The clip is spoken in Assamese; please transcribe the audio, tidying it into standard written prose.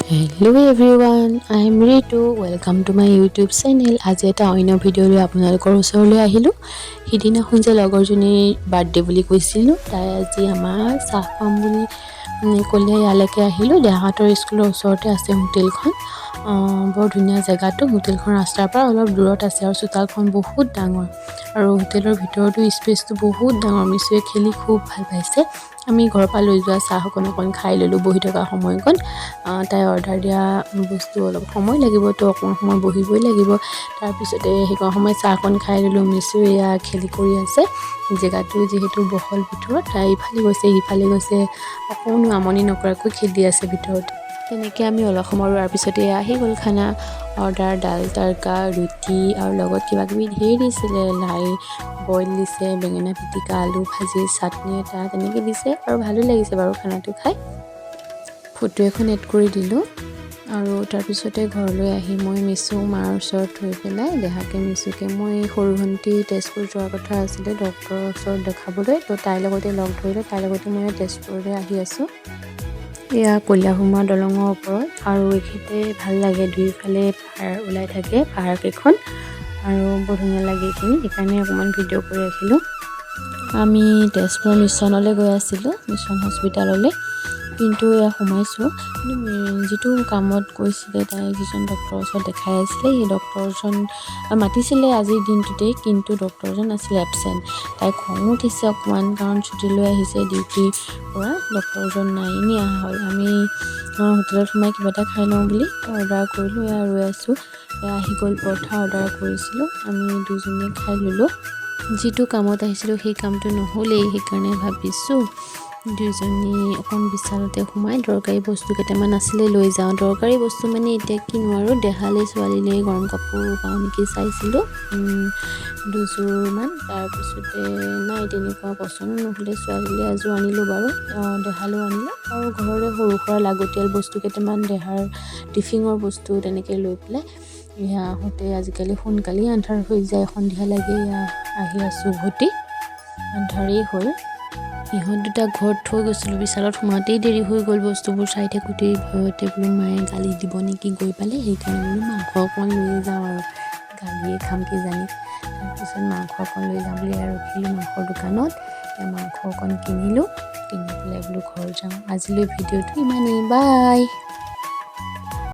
Hello everyone, I am Ritu. Welcome to my YouTube channel. আজি এটা অন্য ভিডিঅ' লৈ আপোনালোকৰ ওচৰলৈ আহিলোঁ। সিদিনাখন যে লগৰজনীৰ বাৰ্থডে বুলি কৈছিলোঁ, তাই আজি আমাৰ চাহ খাম বুলি ক'লে ইয়ালৈকে আহিলোঁ। দেহাহঁতৰ স্কুলৰ ওচৰতে আছে হোটেলখন। বৰ ধুনীয়া জেগাটো। হোটেলখন ৰাস্তাৰ পৰা অলপ দূৰত আছে আৰু চোতালখন বহুত ডাঙৰ আৰু হোটেলৰ ভিতৰতো স্পেচটো বহুত ডাঙৰ। মিছুৱে খেলি খুব ভাল পাইছে। আমি ঘৰৰ পৰা লৈ যোৱা চাহ অকণ খাই ল'লোঁ বহি থকা সময়কণ। তাই অৰ্ডাৰ দিয়া বস্তু অলপ সময় লাগিবতো, অকণমান সময় বহিবই লাগিব। তাৰপিছতে সেইকণ সময় চাহকণ খাই ল'লোঁ। মিছু এয়া খেলি কৰি আছে। জেগাটো যিহেতু বহল ভিতৰত, তাই ইফালে গৈছে সিফালে গৈছে, অকণো আমনি নকৰাকৈ খেলি আছে ভিতৰত। তেনেকৈ আমি অলপ সময় ৰোৱাৰ পিছতে আহি গ'ল খানা অৰ্ডাৰ। ডাল তড়কা, ৰুটি আৰু লগত কিবাকিবি ধেৰ দিছিলে। লাই বইল দিছে, বেঙেনা পিটিকা, আলু ভাজি, চাটনি এটা তেনেকৈ দিছে আৰু ভালো লাগিছে বাৰু খানাটো খাই। ফটো এখন এড কৰি দিলোঁ আৰু তাৰপিছতে ঘৰলৈ আহি মই মিছু মাৰ ওচৰত থৈ পেলাই দেহাকে মিছুকে মই সৰু ভণ্টি তেজপুৰ যোৱাৰ কথা আছিলে ডক্টৰৰ ওচৰত দেখাবলৈ, তো তাইৰ লগতে লগ ধৰিলোঁ। তাইৰ লগতে মই তেজপুৰলৈ আহি আছোঁ। এয়া কলীয়াভোমোৰা দলঙৰ ওপৰত আৰু এইখিনিতে ভাল লাগে, দুইফালে পাহাৰ ওলাই থাকে, পাহাৰকেইখন আৰু বৰ ধুনীয়া লাগে এইখিনি, সেইকাৰণে অকণমান ভিডিঅ' কৰি ৰাখিলোঁ। আমি তেজপুৰ মিছনলৈ গৈ আছিলোঁ, মিছন হস্পিটাললৈ। কিন্তু এয়া সোমাইছোঁ, কিন্তু যিটো কামত গৈছিলে তাই যিজন ডক্টৰৰ ওচৰত দেখাই আছিলে, সেই ডক্টৰজন মাতিছিলে আজিৰ দিনটোতেই, কিন্তু ডক্টৰজন আছিলে এবচেণ্ট। তাই খং উঠিছে অকণমান, কাৰণ ছুটি লৈ আহিছে ডিউটিৰ পৰা, ডক্টৰজন নাই, এনেই অহা হ'ল। আমি হোটেলত সোমাই কিবা এটা খাই লওঁ বুলি অৰ্ডাৰ কৰিলোঁ। এয়া ৰৈ আছোঁ। এয়া আহি গ'ল পৰঠা অৰ্ডাৰ কৰিছিলোঁ, আমি দুজনীয়ে খাই ল'লোঁ। যিটো কামত আহিছিলোঁ সেই কামটো নহ'লেই, সেইকাৰণে ভাবিছোঁ দুইজনী অকণ বিশালতে সোমাই দৰকাৰী বস্তু কেইটামান আছিলে লৈ যাওঁ। দৰকাৰী বস্তু মানে এতিয়া কি নোৱাৰোঁ, দেহালৈ ছোৱালীলৈ গৰম কাপোৰ পাওঁ নেকি চাইছিলোঁ দুযোৰমান। তাৰপিছতে নাই তেনেকুৱা পচন্দ নহ'লে ছোৱালীলৈ এযোৰ আনিলোঁ বাৰু, দেহালৈও আনিলোঁ আৰু ঘৰৰে সৰু সুৰা লাগতিয়াল বস্তু কেইটামান, দেহাৰ টিফিনৰ বস্তু তেনেকৈ লৈ পেলাই এয়া আহোঁতে আজিকালি সোনকালেই আন্ধাৰ হৈ যায়, সন্ধিয়া লাগে। এয়া আহি আছোঁ উভতি, আন্ধাৰেই হ'ল। ইহঁত দুটা ঘৰত থৈ গৈছিলোঁ, বিশালত সোমাওঁতেই দেৰি হৈ গ'ল। বস্তুবোৰ চাই থাকোঁতেই ভয়তে বোলো মায়ে গালি দিব নেকি গৈ পালে, সেইকাৰণে বোলো মাংস অকণ লৈ যাওঁ আৰু গালিয়ে খাম কিজানি। তাৰপিছত মাংস অকণ লৈ যাওঁ বুলি ৰখিলোঁ মাংসৰ দোকানত। মাংস অকণ কিনিলোঁ, কিনি পেলাই বোলো ঘৰ যাওঁ। আজিলৈ ভিডিঅ'টো ইমানেই, বাই।